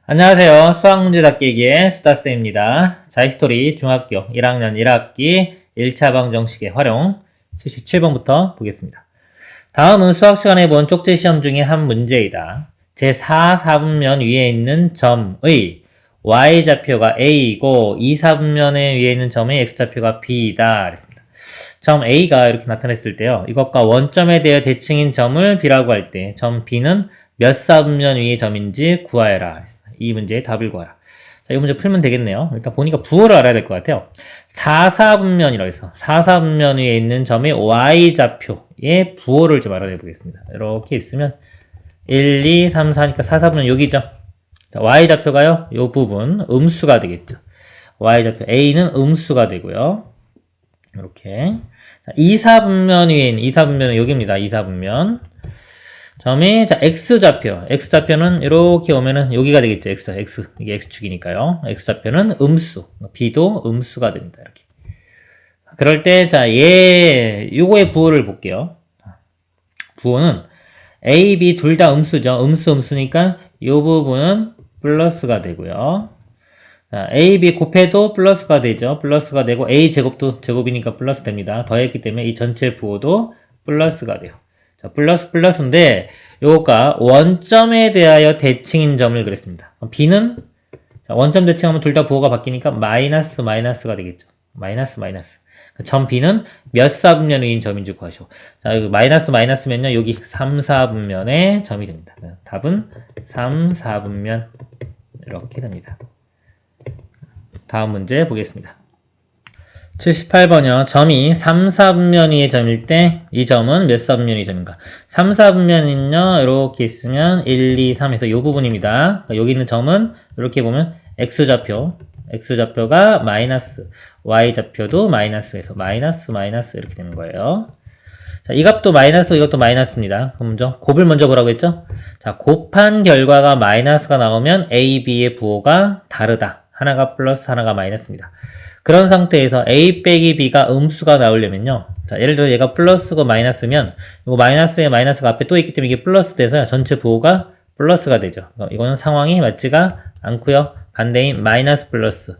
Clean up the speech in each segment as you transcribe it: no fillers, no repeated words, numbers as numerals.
안녕하세요. 수학문제 닫기기의 수다쌤입니다. 자, 히스토리 중학교 1학년 1학기 1차 방정식의 활용 77번부터 보겠습니다. 다음은 수학 시간에 본 쪽지 시험 중에 한 문제이다. 제4 4분면 위에 있는 점의 y좌표가 a이고 2 4분면에 위에 있는 점의 x좌표가 b이다. 그랬습니다. 점 a가 이렇게 나타냈을 때요. 이것과 원점에 대해 대칭인 점을 b라고 할 때 점 b는 몇 4분면 위의 점인지 구하여라. 그랬습니다. 이 문제의 답을 구하라. 자, 이 문제 풀면 되겠네요. 일단 보니까 부호를 알아야 될 것 같아요. 4사분면이라고 해서 4사분면 위에 있는 점의 y좌표의 부호를 좀 알아내 보겠습니다. 이렇게 있으면 1, 2, 3, 4니까 4사분면 여기죠. 자, y좌표가요. 이 부분 음수가 되겠죠. y좌표 a는 음수가 되고요. 이렇게 2사분면 위에 있는 2사분면은 여기입니다. 2사분면 점이 자 x좌표는 이렇게 오면은 여기가 되겠죠. x 이게 x축이니까요. x좌표는 음수, b도 음수가 됩니다. 이렇게. 그럴 때 자 요거의 부호를 볼게요. 부호는 a, b 둘 다 음수죠. 음수니까 요 부분은 플러스가 되고요. 자, a, b 곱해도 플러스가 되죠. 플러스가 되고 a 제곱도 제곱이니까 플러스 됩니다. 더했기 때문에 이 전체 부호도 플러스가 돼요. 자, 플러스인데 요거가 원점에 대하여 대칭인 점을 그랬습니다. 그럼 b는 자, 원점 대칭하면 둘 다 부호가 바뀌니까 마이너스가 되겠죠. 마이너스. 점 b는 몇 사분면 위인 점인지 구하시오. 자, 여기 마이너스면요. 여기 3, 4분면의 점이 됩니다. 답은 3, 4분면 이렇게 됩니다. 다음 문제 보겠습니다. 78번이요. 점이 3, 4분면의 점일 때 이 점은 몇 사분면의 점인가? 3, 4분면은요. 이렇게 있으면 1, 2, 3에서 이 부분입니다. 그러니까 여기 있는 점은 이렇게 보면 x좌표가 마이너스, y좌표도 마이너스에서 마이너스 이렇게 되는 거예요. 자, 이 값도 마이너스, 이것도 마이너스입니다. 그럼 먼저 곱을 먼저 보라고 했죠? 자, 곱한 결과가 마이너스가 나오면 a, b의 부호가 다르다. 하나가 플러스, 하나가 마이너스입니다. 그런 상태에서 a 빼기 b가 음수가 나오려면요. 자, 예를 들어 얘가 플러스고 마이너스면 이거 마이너스에 마이너스가 앞에 또 있기 때문에 이게 플러스 돼서 전체 부호가 플러스가 되죠. 이거는 상황이 맞지가 않고요. 반대인 마이너스 플러스.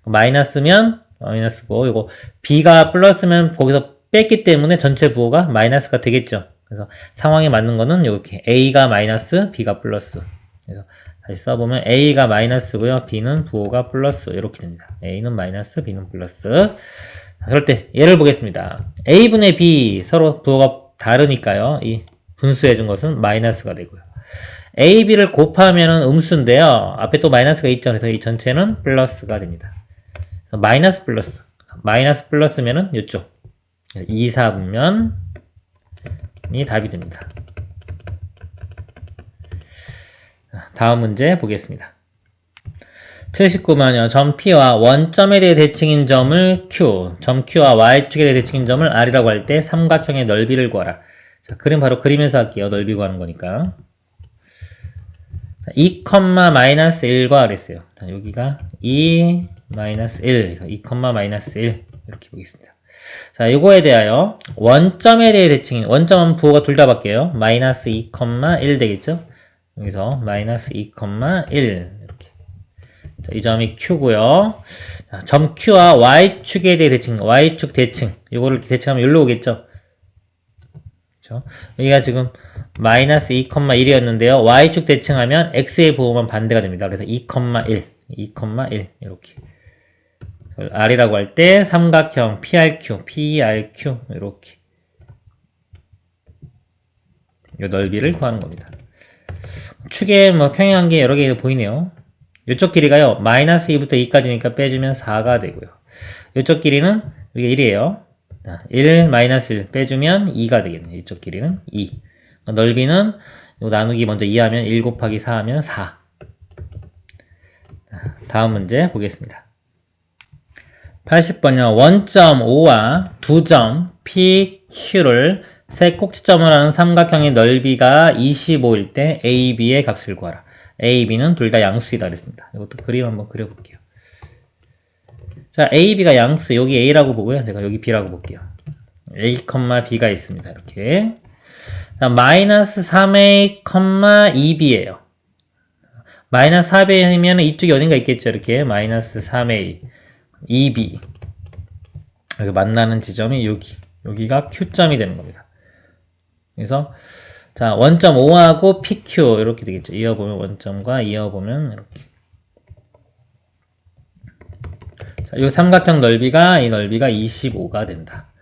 마이너스면 마이너스고 이거 b가 플러스면 거기서 뺐기 때문에 전체 부호가 마이너스가 되겠죠. 그래서 상황에 맞는 거는 이렇게 a가 마이너스, b가 플러스. 그래서 다시 써보면 a가 마이너스고요. b는 부호가 플러스 이렇게 됩니다. a는 마이너스, b는 플러스. 그럴 때 예를 보겠습니다. a분의 b 서로 부호가 다르니까요. 이 분수해준 것은 마이너스가 되고요. a, b를 곱하면 음수인데요. 앞에 또 마이너스가 있죠. 그래서 이 전체는 플러스가 됩니다. 마이너스 플러스면은 이쪽 2, 4분면이 답이 됩니다. 다음 문제 보겠습니다. 79번이요. 점 P와 원점에 대해 대칭인 점을 Q, 점 Q와 Y축에 대해 대칭인 점을 R이라고 할 때 삼각형의 넓이를 구하라. 자, 그림 바로 그리면서 할게요. 넓이 구하는 거니까. 자, 2,-1과 그랬어요. 자, 여기가 2, -1, 그래서 2,-1 이렇게 보겠습니다. 자, 요거에 대하여 원점에 대해 대칭인, 원점은 부호가 둘 다 바뀌어요. -2,1 되겠죠? 여기서 -2,1 이렇게. 자, 이 점이 Q고요. 자, 점 Q와 Y축에 대해 대칭, Y축 대칭. 요거를 이렇게 대칭하면 여기로 오겠죠? 그쵸? 여기가 지금 -2,1이었는데요. Y축 대칭하면 X의 부호만 반대가 됩니다. 그래서 2,1 이렇게. R이라고 할 때 삼각형 PRQ 이렇게. 요 넓이를 구하는 겁니다. 축에 뭐 평행한 게 여러 개 보이네요. 이쪽 길이가요. -2부터 2까지니까 빼주면 4가 되고요. 이쪽 길이는 이게 1이에요. 1, -1 빼주면 2가 되겠네요. 이쪽 길이는 2. 넓이는 나누기 먼저 2 하면 1 곱하기 4 하면 4. 다음 문제 보겠습니다. 80번요. 원점 O와 두 점 P, Q를 세 꼭지점을 하는 삼각형의 넓이가 25일 때 A, B의 값을 구하라. A, B는 둘 다 양수이다 그랬습니다. 이것도 그림 한번 그려볼게요. 자, A, B가 양수, 여기 A라고 보고요. 제가 여기 B라고 볼게요. A, B가 있습니다. 이렇게. 자, -3A, 2B예요. 마이너스 4배이면 이쪽이 어딘가 있겠죠. 이렇게 마이너스 3a 2b 여기 만나는 지점이 여기가 Q점이 되는 겁니다. 그래서 자 원점 O하고 PQ 이렇게 되겠죠. 이어보면 원점과 이어보면 이렇게. 자, 이 삼각형 넓이가 이 넓이가 25가 된다.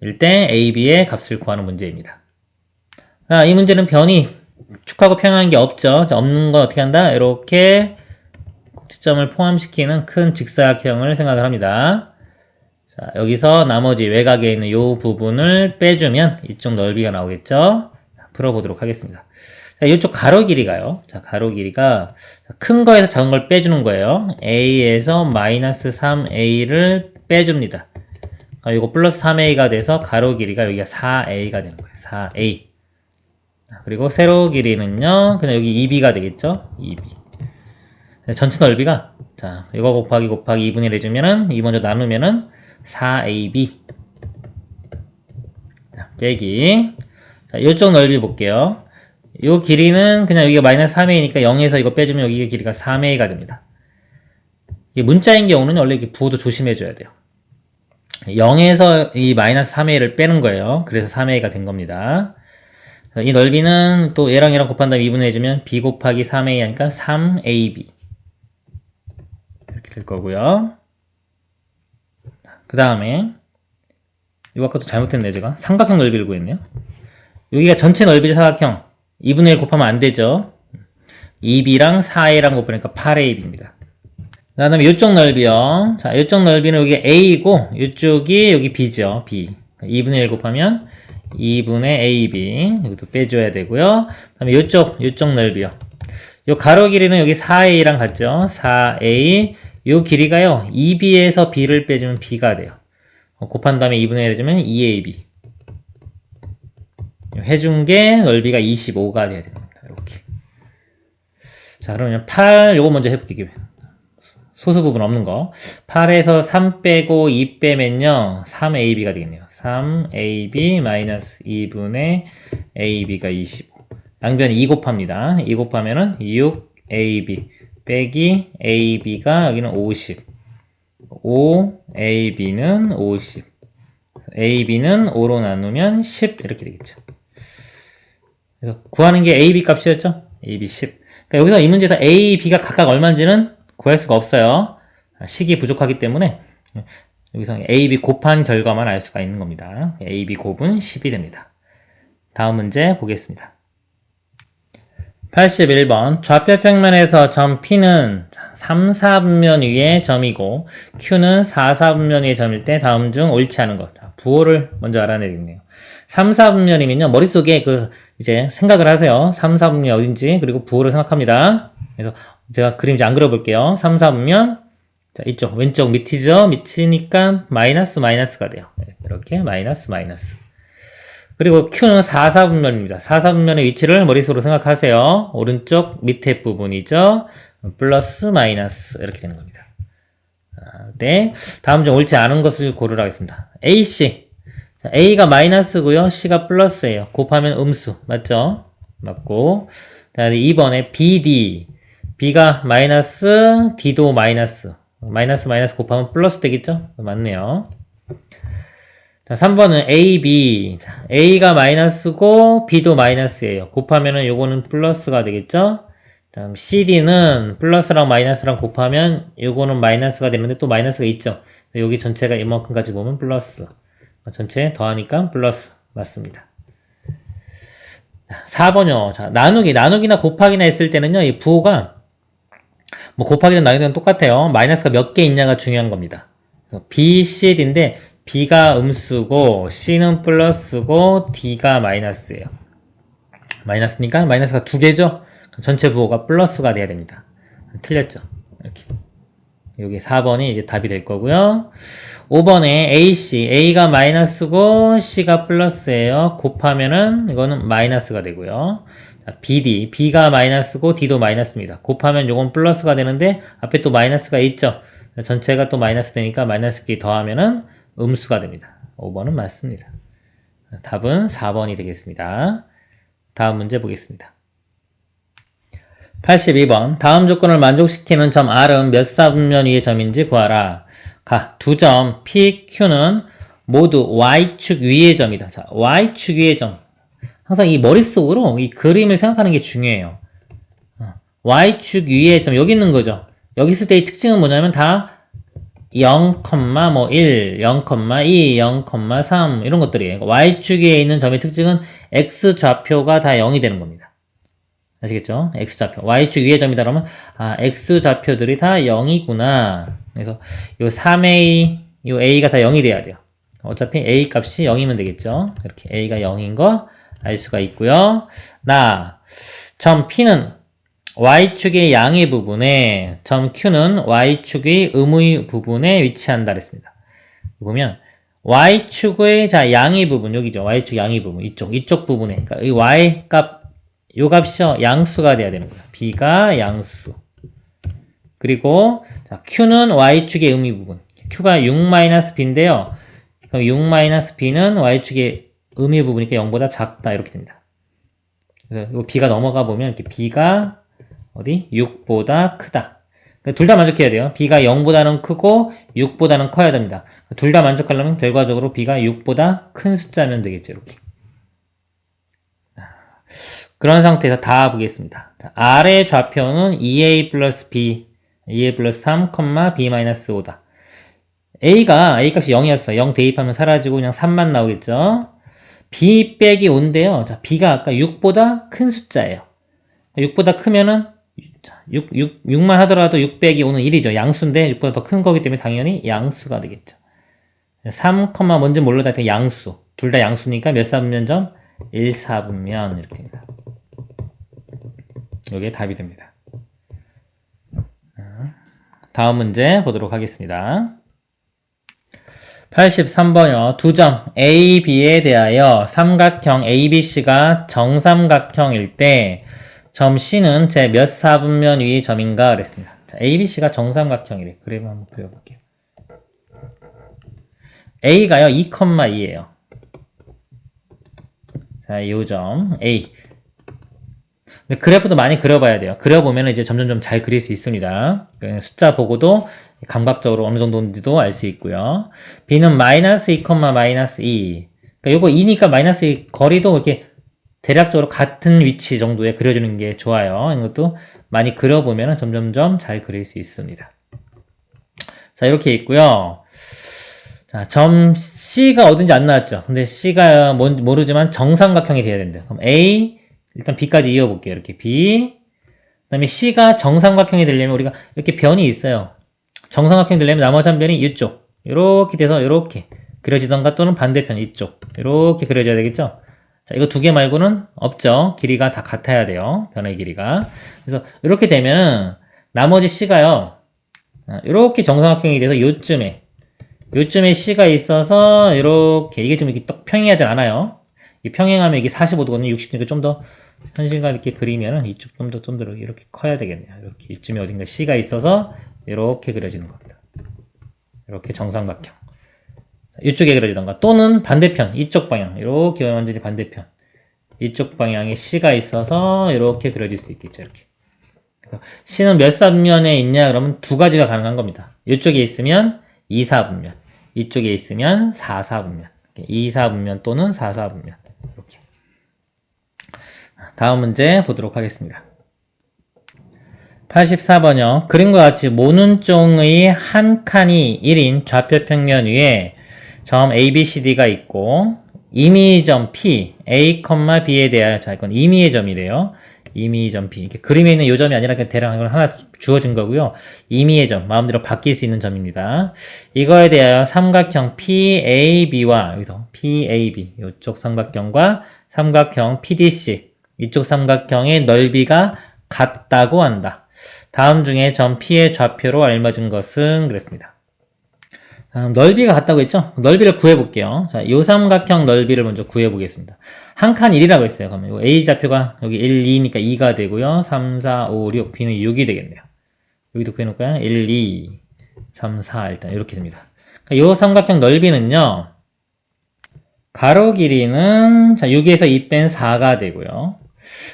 일 때 AB의 값을 구하는 문제입니다. 자, 이 문제는 변이 축하고 평행한 게 없죠. 자, 없는 건 어떻게 한다? 이렇게 꼭지점을 포함시키는 큰 직사각형을 생각을 합니다. 자, 여기서 나머지 외곽에 있는 이 부분을 빼주면 이쪽 넓이가 나오겠죠? 자, 풀어보도록 하겠습니다. 자, 이쪽 가로 길이가요. 자, 가로 길이가 큰 거에서 작은 걸 빼주는 거예요. A에서 마이너스 3A를 빼줍니다. 이거 플러스 3A가 돼서 가로 길이가 여기가 4A가 되는 거예요. 4A. 그리고 세로 길이는요, 그냥 여기 2B가 되겠죠? 2B. 전체 넓이가, 자, 이거 곱하기 2분의 1 해주면은, 이 먼저 나누면은 4AB. 자, 빼기. 자, 요쪽 넓이 볼게요. 요 길이는 그냥 여기가 마이너스 3A니까 0에서 이거 빼주면 여기가 길이가 3A가 됩니다. 이게 문자인 경우는 원래 이렇게 부호도 조심해줘야 돼요. 0에서 이 마이너스 3A를 빼는 거예요. 그래서 3A가 된 겁니다. 이 넓이는 또 얘랑 곱한 다음에 2분의 해주면 B 곱하기 3A 하니까 3AB. 이렇게 될 거고요. 그 다음에, 이거 아까도 잘못했네, 제가. 삼각형 넓이를 구했네요. 여기가 전체 넓이죠, 사각형. 2분의 1 곱하면 안 되죠. 2B랑 4A랑 곱하니까 8AB입니다. 그 다음에 이쪽 넓이요. 자, 이쪽 넓이는 여기 A이고, 이쪽이 여기 B죠, B. 2분의 1 곱하면 2분의 AB. 이것도 빼줘야 되고요. 그 다음에 이쪽 넓이요. 요 가로 길이는 여기 4A랑 같죠? 4A. 요 길이가요, 2B에서 B를 빼주면 B가 돼요. 곱한 다음에 2분의 1 해주면 2AB. 해준 게 넓이가 25가 돼야 됩니다. 이렇게. 자, 그러면 8, 요거 먼저 해볼게요. 소수 부분 없는 거. 8에서 3 빼고 2 빼면요, 3AB가 되겠네요. 3AB 마이너스 2분의 AB가 25. 양변 2 곱합니다. 2 곱하면은 6AB 빼기 AB가 여기는 50. 5AB는 50. AB는 5로 나누면 10 이렇게 되겠죠. 그래서 구하는 게 AB 값이었죠? AB 10. 그러니까 여기서 이 문제에서 A, B가 각각 얼마인지는 구할 수가 없어요. 식이 부족하기 때문에 여기서 A, B 곱한 결과만 알 수가 있는 겁니다. A, B 곱은 10이 됩니다. 다음 문제 보겠습니다. 81번 좌표 평면에서 점 P는 3, 4분면 위의 점이고 Q는 4, 4분면 위의 점일 때 다음 중 옳지 않은 것. 부호를 먼저 알아내겠네요. 3, 4분면이면요, 머릿속에 이제 생각을 하세요. 3, 4분면이 어딘지, 그리고 부호를 생각합니다. 그래서 제가 그림 이제 안 그려볼게요. 3, 4분면. 자, 이쪽, 왼쪽 밑이죠? 밑이니까 마이너스가 돼요. 이렇게 마이너스. 그리고 Q는 4, 4분면입니다. 4, 4분면의 위치를 머릿속으로 생각하세요. 오른쪽 밑에 부분이죠? 플러스, 마이너스. 이렇게 되는 겁니다. 네. 다음 중 옳지 않은 것을 고르라 하겠습니다. AC. 자, A가 마이너스고요. C가 플러스예요. 곱하면 음수. 맞죠? 맞고. 다음에 2번에 BD. B가 마이너스, D도 마이너스. 마이너스 곱하면 플러스 되겠죠? 맞네요. 자, 3번은 AB. 자, A가 마이너스고, B도 마이너스예요. 곱하면은 요거는 플러스가 되겠죠? 다음 CD는 플러스랑 마이너스랑 곱하면 요거는 마이너스가 되는데 또 마이너스가 있죠? 여기 전체가 이만큼까지 보면 플러스. 전체 더하니까 플러스. 맞습니다. 4번이요. 자, 나누기나 곱하기나 했을 때는요, 이 부호가 뭐 곱하기든 나누기든 똑같아요. 마이너스가 몇 개 있냐가 중요한 겁니다. B, C, D인데 B가 음수고 C는 플러스고 D가 마이너스예요. 마이너스니까 마이너스가 2개죠? 전체 부호가 플러스가 돼야 됩니다. 틀렸죠? 이렇게. 여기 4번이 이제 답이 될 거고요. 5번에 AC, A가 마이너스고 C가 플러스예요. 곱하면은 이거는 마이너스가 되고요. 자, BD, B가 마이너스고 D도 마이너스입니다. 곱하면 요건 플러스가 되는데 앞에 또 마이너스가 있죠. 전체가 또 마이너스 되니까 마이너스끼리 더하면은 음수가 됩니다. 5번은 맞습니다. 답은 4번이 되겠습니다. 다음 문제 보겠습니다. 82번. 다음 조건을 만족시키는 점 R은 몇 사분면 위의 점인지 구하라. 두 점 P, Q는 모두 Y축 위의 점이다. 자, Y축 위의 점. 항상 이 머릿속으로 이 그림을 생각하는 게 중요해요. Y축 위의 점, 여기 있는 거죠. 여기 있을 때의 특징은 뭐냐면 다 0, 1, 0,2, 0,3 이런 것들이에요. Y축 위에 있는 점의 특징은 X좌표가 다 0이 되는 겁니다. 아시겠죠? X좌표. Y축 위의 점이다 그러면 X좌표들이 다 0이구나. 그래서 요 3A, 요 A가 다 0이 돼야 돼요. 어차피 A 값이 0이면 되겠죠? 이렇게 A가 0인 거 알 수가 있고요. 점 P는 Y축의 양의 부분에, 점 Q는 Y축의 음의 부분에 위치한다 그랬습니다. 보면 Y축의 양의 부분, 여기죠. Y축 양의 부분, 이쪽 부분에, 그러니까 이 Y 값, 요 값이요, 양수가 돼야 되는 거예요. B가 양수. 그리고 Q는 Y축의 음의 부분, Q가 6-B인데요. 그럼 6-B는 Y축의 음의 부분이니까 0보다 작다 이렇게 됩니다. 그래서 이 B가 넘어가 보면 이렇게 B가 어디? 6보다 크다. 둘 다 만족해야 돼요. B가 0보다는 크고 6보다는 커야 됩니다. 둘 다 만족하려면 결과적으로 B가 6보다 큰 숫자면 되겠죠. 이렇게. 그런 상태에서 다 보겠습니다. R의 좌표는 2A 플러스 B, 2A 플러스 3, B-5다. A 값이 0이었어요. 0 대입하면 사라지고 그냥 3만 나오겠죠. B 빼기 5인데요. 자, B가 아까 6보다 큰 숫자예요. 6보다 크면은 6만 하더라도 6 빼기 5는 1이죠. 양수인데 6보다 더 큰 거기 때문에 당연히 양수가 되겠죠. 3, 뭔지 몰라도 하여튼 양수. 둘 다 양수니까 몇 사분면점? 1사분면 이렇게 됩니다. 이게 답이 됩니다. 다음 문제 보도록 하겠습니다. 83번이요. 두 점 A, B에 대하여 삼각형 ABC가 정삼각형일 때 점 C는 제 몇 사분면 위의 점인가 그랬습니다. 자, ABC가 정삼각형이래. 그림 한번 그려볼게요. A가요 2,2예요. 자, 요 점 A. 근데 그래프도 많이 그려봐야 돼요. 그려보면 이제 점점점 잘 그릴 수 있습니다. 숫자 보고도 감각적으로 어느 정도인지도 알 수 있고요. B는 마이너스 2, 마이너스 2. 그러니까 요거 2니까 마이너스 2 거리도 이렇게 대략적으로 같은 위치 정도에 그려주는 게 좋아요. 이것도 많이 그려보면 점점점 잘 그릴 수 있습니다. 자, 이렇게 있고요. 자, 점 C가 어딘지 안 나왔죠. 근데 C가 뭔지 모르지만 정삼각형이 돼야 된대요. 그럼 A, 일단 B까지 이어볼게요. 이렇게 B. 그 다음에 C가 정삼각형이 되려면 우리가 이렇게 변이 있어요. 정삼각형이 되려면 나머지 한 변이 이쪽. 이렇게 돼서 이렇게 그려지던가 또는 반대편 이쪽. 이렇게 그려져야 되겠죠? 자, 이거 두 개 말고는 없죠. 길이가 다 같아야 돼요. 변의 길이가. 그래서 이렇게 되면은 나머지 C가요. 이렇게 정삼각형이 돼서 요쯤에 C가 있어서 이렇게 이게 좀 이렇게 딱 평행하지 않아요. 이 평행하면 이게 45도거든요. 60도니까 좀 더 현실감 있게 그리면은 이쪽 좀 더 이렇게 커야 되겠네요. 이렇게 이쯤에 어딘가 C가 있어서 이렇게 그려지는 겁니다. 이렇게 정삼각형. 이쪽에 그려지던가 또는 반대편 이쪽 방향 이렇게 완전히 반대편 이쪽 방향에 C가 있어서 이렇게 그려질 수 있겠죠. 이렇게. 그래서 C는 몇 사분면에 있냐 그러면 두 가지가 가능한 겁니다. 이쪽에 있으면 2사분면, 이쪽에 있으면 4사분면, 2사분면 또는 4사분면 이렇게. 다음 문제 보도록 하겠습니다. 84번이요. 그림과 같이 모눈종의 한 칸이 1인 좌표 평면 위에 점 ABCD가 있고 임의의 점 P, A, B에 대하여 자, 이건 임의의 점이래요. 임의의 점 P. 이렇게 그림에 있는 요 점이 아니라 그냥 대략 이걸 하나 주어진 거고요. 임의의 점, 마음대로 바뀔 수 있는 점입니다. 이거에 대하여 삼각형 PAB와 여기서 PAB, 이쪽 삼각형과 삼각형 PDC, 이쪽 삼각형의 넓이가 같다고 한다. 다음 중에 점 P의 좌표로 알맞은 것은 그랬습니다. 넓이가 같다고 했죠? 넓이를 구해볼게요. 자, 요 삼각형 넓이를 먼저 구해보겠습니다. 한 칸 1이라고 했어요. 그러면 요 A 좌표가 여기 1, 2니까 2가 되고요. 3, 4, 5, 6, B는 6이 되겠네요. 여기도 구해놓을까요? 1, 2, 3, 4 일단 이렇게 됩니다. 그러니까 요 삼각형 넓이는요. 가로 길이는 자 6에서 2 뺀 4가 되고요.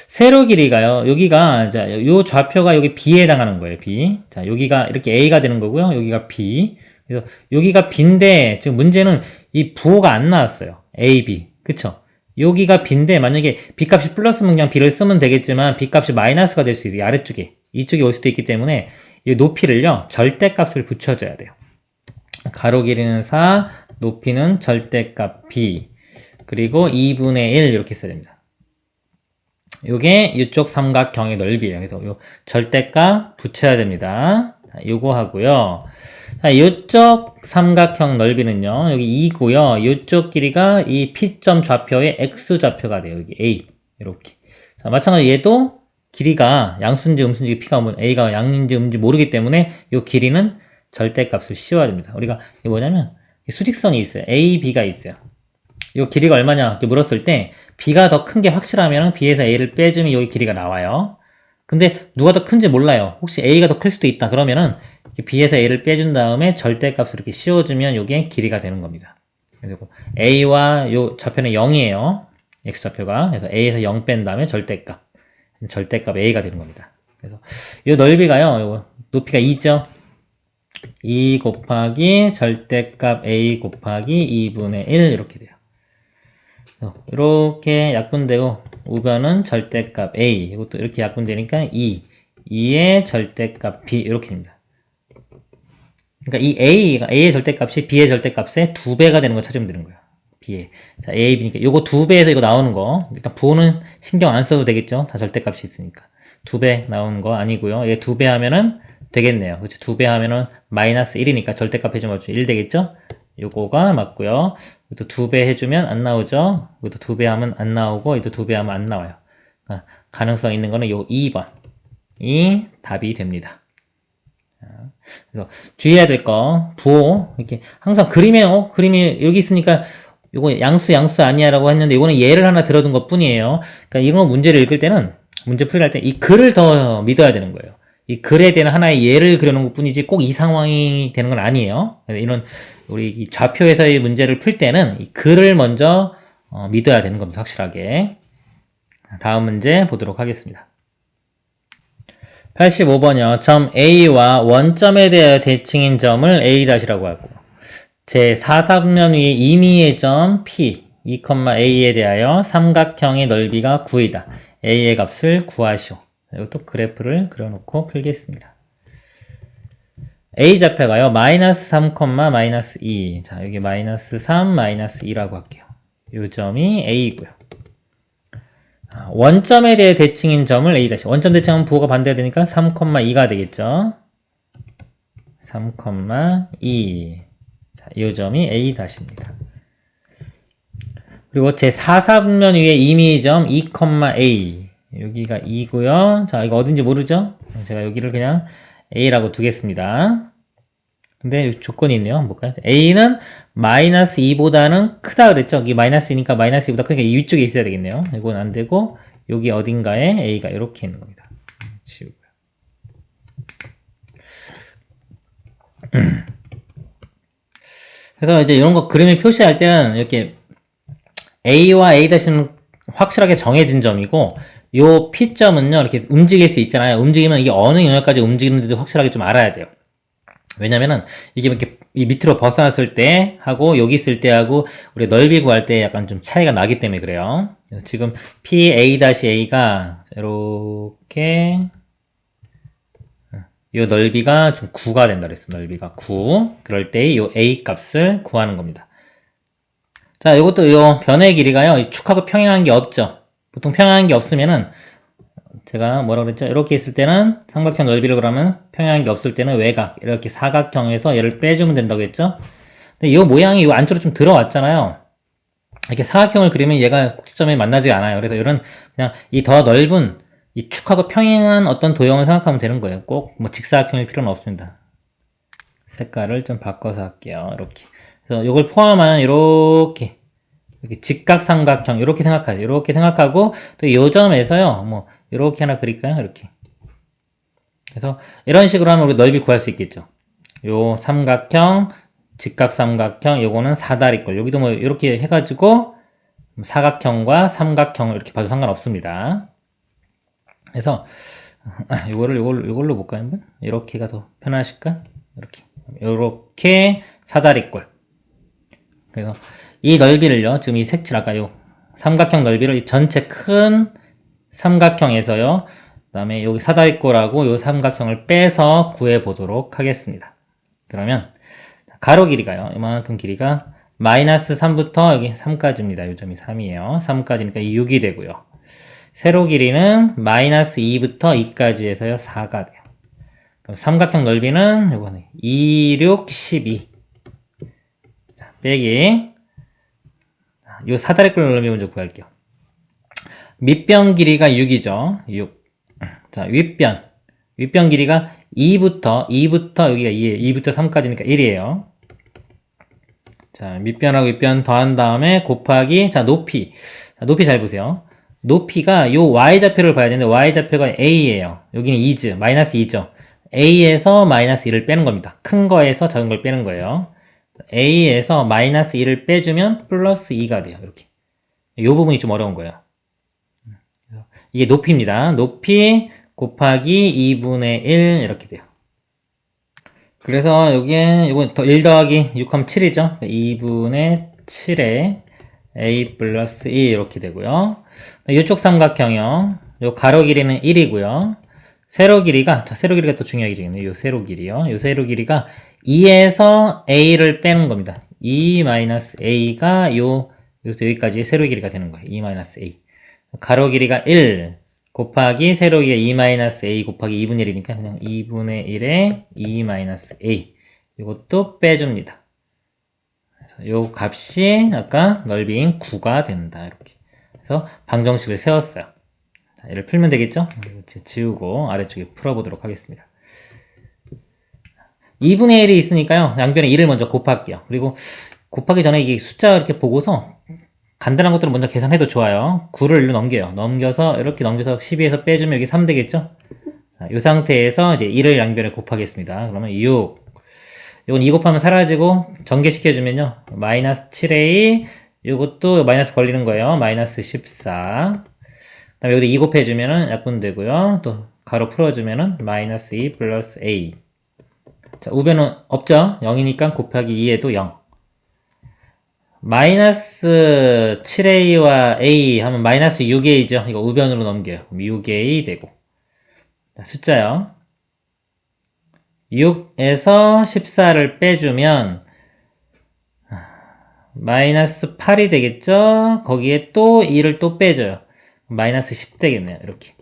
세로 길이가요. 여기가 자, 요 좌표가 여기 B에 해당하는 거예요. B. 자, 여기가 이렇게 A가 되는 거고요. 여기가 B. 그래서 여기가 B인데 지금 문제는 이 부호가 안 나왔어요. A, B. 그쵸? 여기가 B인데 만약에 B 값이 플러스면 그냥 B를 쓰면 되겠지만 B 값이 마이너스가 될 수 있어요. 아래쪽에. 이쪽에 올 수도 있기 때문에 이 높이를요. 절대값을 붙여줘야 돼요. 가로 길이는 4, 높이는 절대값 B. 그리고 2분의 1 이렇게 써야 됩니다. 요게 이쪽 삼각형의 넓이에요. 그래서 요 절대값 붙여야 됩니다. 자, 요거 하고요. 자, 요쪽 삼각형 넓이는요. 여기 2고요. 요쪽 길이가 이 P점 좌표의 X 좌표가 돼요. 여기 A. 이렇게. 자, 마찬가지로 얘도 길이가 양수인지 음수인지 P가 뭐 A가 양인지 음인지 모르기 때문에 요 길이는 절대값을 씌워야 됩니다. 우리가 이게 뭐냐면 수직선이 있어요. A, B가 있어요. 이 길이가 얼마냐 이렇게 물었을 때 B가 더 큰 게 확실하면 B에서 A를 빼주면 여기 길이가 나와요. 근데 누가 더 큰지 몰라요. 혹시 A가 더 클 수도 있다. 그러면은 B에서 A를 빼준 다음에 절대값을 이렇게 씌워주면 이게 길이가 되는 겁니다. 그리고 A와 요 좌표는 0이에요. X좌표가. 그래서 A에서 0 뺀 다음에 절대값. 절대값 A가 되는 겁니다. 그래서 이 넓이가요. 요거 높이가 2죠. 2 곱하기 절대값 A 곱하기 2분의 1 이렇게 돼요. 이렇게 약분되고 우변은 절대값 A 이것도 이렇게 약분되니까 2의 절대값 B 이렇게 됩니다. 그러니까 이 A의 절대값이 B의 절대값의 2배가 되는 거 찾으면 되는 거예요. B의. 자, A, B니까 요거 2배에서 이거 나오는 거 일단 부호는 신경 안 써도 되겠죠. 다 절대값이 있으니까 2배 나오는 거 아니고요. 얘 2배 하면은 되겠네요. 그렇죠. 2배 하면은 마이너스 1이니까 절대값 해주면 1 되겠죠. 요거가 맞고요. 이것도 2배 해주면 안 나오죠. 이것도 2배 하면 안 나오고 이것도 2배 하면 안 나와요. 그러니까 가능성 있는 거는 요 2번이 답이 됩니다. 그래서 주의해야 될 거 부호 이렇게 항상 그림이 여기 있으니까 요거 양수 아니야 라고 했는데 요거는 예를 하나 들어둔 것 뿐이에요. 그러니까 이런 문제를 읽을 때는 문제 풀이할 때 이 글을 더 믿어야 되는 거예요. 이 글에 대한 하나의 예를 그려놓은 것 뿐이지 꼭 이 상황이 되는 건 아니에요. 이런 우리 이 좌표에서의 문제를 풀 때는 이 글을 먼저 믿어야 되는 겁니다. 확실하게. 다음 문제 보도록 하겠습니다. 85번이요. 점 A와 원점에 대하여 대칭인 점을 A-라고 하고 제4사분면 위에 임의의 점 P 2,A에 대하여 삼각형의 넓이가 9이다. A의 값을 구하시오. 이것도 그래프를 그려놓고 풀겠습니다. A 좌표가요. 마이너스 3, 마이너스 2. 자, 여기 마이너스 3, 마이너스 2라고 할게요. 이 점이 A이고요. 원점에 대해 대칭인 점을 A 다시. 원점 대칭하면 부호가 반대가 되니까 3,2가 되겠죠. 3,2. 자, 이 점이 A 다시입니다. 그리고 제 4사분면 위에 임의의 점 2,A. 여기가 2고요. 자, 이거 어딘지 모르죠? 제가 여기를 그냥 A라고 두겠습니다. 근데 조건이 있네요. 한번 볼까요? A는 마이너스 2보다는 크다 그랬죠? 여기 마이너스 2니까 마이너스 2보다 크니까 이 위쪽에 있어야 되겠네요. 이건 안 되고 여기 어딘가에 A가 이렇게 있는 겁니다. 지우고요. 그래서 이제 이런 거 그림에 표시할 때는 이렇게 A와 A-는 확실하게 정해진 점이고 요 P점은요, 이렇게 움직일 수 있잖아요. 움직이면 이게 어느 영역까지 움직이는지도 확실하게 좀 알아야 돼요. 왜냐면은, 이게 이렇게 이 밑으로 벗어났을 때 하고, 여기 있을 때 하고, 우리 넓이 구할 때 약간 좀 차이가 나기 때문에 그래요. 그래서 지금 PA-A가, 이렇게, 요 넓이가 좀 9가 된다 그랬어요. 넓이가 9. 그럴 때 요 A 값을 구하는 겁니다. 자, 요것도 요 변의 길이가요, 축하고 평행한 게 없죠. 보통 평행한 게 없으면은 제가 뭐라 그랬죠? 이렇게 있을 때는 삼각형 넓이를 그러면 평행한 게 없을 때는 외곽 이렇게 사각형에서 얘를 빼주면 된다고 했죠? 근데 이 모양이 이 안쪽으로 좀 들어왔잖아요. 이렇게 사각형을 그리면 얘가 꼭지점에 만나지 않아요. 그래서 이런 그냥 이 더 넓은 이 축하고 평행한 어떤 도형을 생각하면 되는 거예요. 꼭 뭐 직사각형일 필요는 없습니다. 색깔을 좀 바꿔서 할게요. 이렇게. 그래서 이걸 포함하면 이렇게 직각삼각형 이렇게 생각하죠. 이렇게 생각하고 또 이 점에서요. 뭐 이렇게 하나 그릴까요? 이렇게. 그래서 이런 식으로 하면 우리 넓이 구할 수 있겠죠. 요 삼각형, 직각삼각형, 요거는 사다리꼴. 여기도 뭐 이렇게 해가지고 사각형과 삼각형을 이렇게 봐도 상관없습니다. 그래서 요걸로 볼까요? 한번? 이렇게가 더 편하실까? 이렇게 사다리꼴. 그래서 이 넓이를요, 지금 이 색칠 아까 요 삼각형 넓이를 이 전체 큰 삼각형에서요, 그 다음에 여기 사다리꼴하고 요 삼각형을 빼서 구해보도록 하겠습니다. 그러면 가로 길이가요, 이만큼 길이가 마이너스 3부터 여기 3까지입니다. 요점이 3이에요. 3까지니까 6이 되고요. 세로 길이는 마이너스 2부터 2까지 해서요, 4가 돼요. 그럼 삼각형 넓이는 요거는 2, 6, 12. 자, 빼기. 요 사다리꼴 넓이 먼저 구할게요. 밑변 길이가 6이죠. 6. 자, 윗변 길이가 2부터 여기가 2에요. 2부터 3까지니까 1이에요. 자, 밑변하고 윗변 더한 다음에 곱하기, 자, 높이. 자, 높이 잘 보세요. 높이가 요 y좌표를 봐야 되는데 y좌표가 a예요. 여기는 2즈, 마이너스 2죠. a에서 마이너스 1을 빼는 겁니다. 큰 거에서 작은 걸 빼는 거예요. a에서 마이너스 1을 빼주면 플러스 2가 돼요. 이렇게. 요 부분이 좀 어려운 거예요. 이게 높이입니다. 높이 곱하기 2분의 1 이렇게 돼요. 그래서 여기에 이건 1 더하기 6하면 7이죠. 2분의 7에 a 플러스 2 이렇게 되고요. 이쪽 삼각형이요. 요 가로 길이는 1이고요. 세로 길이가 더 중요하겠네요. 요 세로 길이요. 요 세로 길이가 2에서 a를 빼는 겁니다. 2 마이너스 a가 여기까지 세로 길이가 되는 거예요. 2 마이너스 a. 가로 길이가 1 곱하기 세로 길이가 2 마이너스 a 곱하기 2분의 1이니까 그냥 2분의 1에 2 마이너스 a. 이것도 빼줍니다. 그래서 요 값이 아까 넓이인 9가 된다. 이렇게. 그래서 방정식을 세웠어요. 자, 얘를 풀면 되겠죠? 지우고 아래쪽에 풀어보도록 하겠습니다. 2분의 1이 있으니까요. 양변에 1을 먼저 곱할게요. 그리고 곱하기 전에 이 숫자 이렇게 보고서 간단한 것들은 먼저 계산해도 좋아요. 9를 일로 넘겨요. 이렇게 넘겨서 12에서 빼주면 여기 3 되겠죠? 자, 이 상태에서 이제 1을 양변에 곱하겠습니다. 그러면 6. 이건 2 곱하면 사라지고 전개시켜주면요. 마이너스 7a, 이것도 마이너스 걸리는 거예요. 마이너스 14. 그 다음에 여기도 2 곱해주면은 약분되고요. 또 가로 풀어주면은 마이너스 2 플러스 a. 자, 우변은 없죠? 0이니까 곱하기 2에도 0. 마이너스 7a와 a 하면 마이너스 6a죠. 이거 우변으로 넘겨요. 6a 되고. 자, 숫자요. 6에서 14를 빼주면 마이너스 8이 되겠죠? 거기에 또 2를 또 빼줘요. 마이너스 10 되겠네요. 이렇게.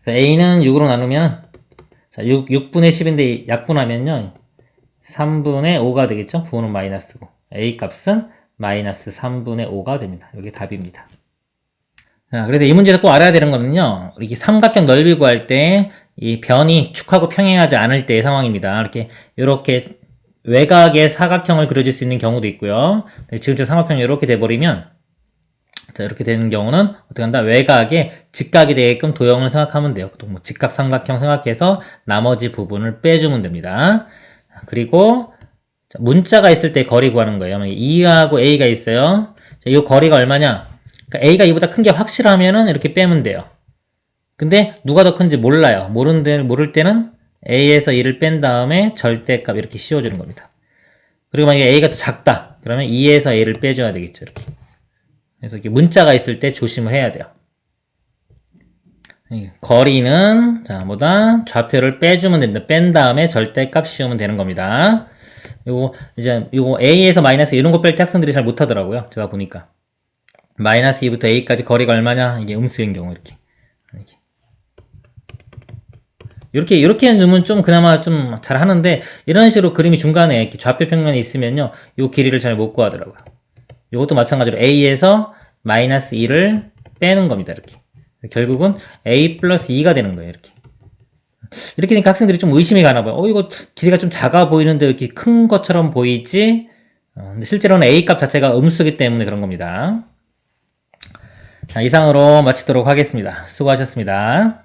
a는 6으로 나누면 자, 6분의 10인데 약분하면요. 3분의 5가 되겠죠? 부호는 마이너스고. a 값은 마이너스 3분의 5가 됩니다. 이게 답입니다. 자, 그래서 이 문제에서 꼭 알아야 되는 거는요. 이렇게 삼각형 넓이 구할 때 이 변이 축하고 평행하지 않을 때의 상황입니다. 이렇게 외곽의 사각형을 그려줄 수 있는 경우도 있고요. 지금처럼 삼각형이 이렇게 돼버리면 자, 이렇게 되는 경우는 어떻게 한다? 외곽에 직각이 되게끔 도형을 생각하면 돼요. 보통 뭐 직각 삼각형 생각해서 나머지 부분을 빼주면 됩니다. 그리고 문자가 있을 때 거리 구하는 거예요. 2하고 a가 있어요. 이 거리가 얼마냐? 그러니까 a가 2보다 큰 게 확실하면은 이렇게 빼면 돼요. 근데 누가 더 큰지 몰라요. 모를 때는 a에서 2를 뺀 다음에 절대값 이렇게 씌워주는 겁니다. 그리고 만약에 a가 더 작다. 그러면 2에서 a를 빼줘야 되겠죠. 이렇게. 그래서 이렇게 문자가 있을 때 조심을 해야 돼요. 거리는 좌표를 빼주면 된다. 뺀 다음에 절대값 씌우면 되는 겁니다. 요거 a에서 마이너스 이런 거 뺄 때 학생들이 잘 못하더라고요. 제가 보니까 마이너스 2부터 a까지 거리가 얼마냐? 이게 음수인 경우 이렇게 넣으면 좀 그나마 좀 잘 하는데 이런 식으로 그림이 중간에 이렇게 좌표 평면에 있으면요, 요 길이를 잘 못 구하더라고요. 이것도 마찬가지로 a에서 마이너스 2를 빼는 겁니다. 이렇게 결국은 a 플러스 2가 되는 거예요. 이렇게 되니까 학생들이 좀 의심이 가나 봐요. 이거 길이가 좀 작아 보이는데 이렇게 큰 것처럼 보이지? 근데 실제로는 a 값 자체가 음수기 때문에 그런 겁니다. 자, 이상으로 마치도록 하겠습니다. 수고하셨습니다.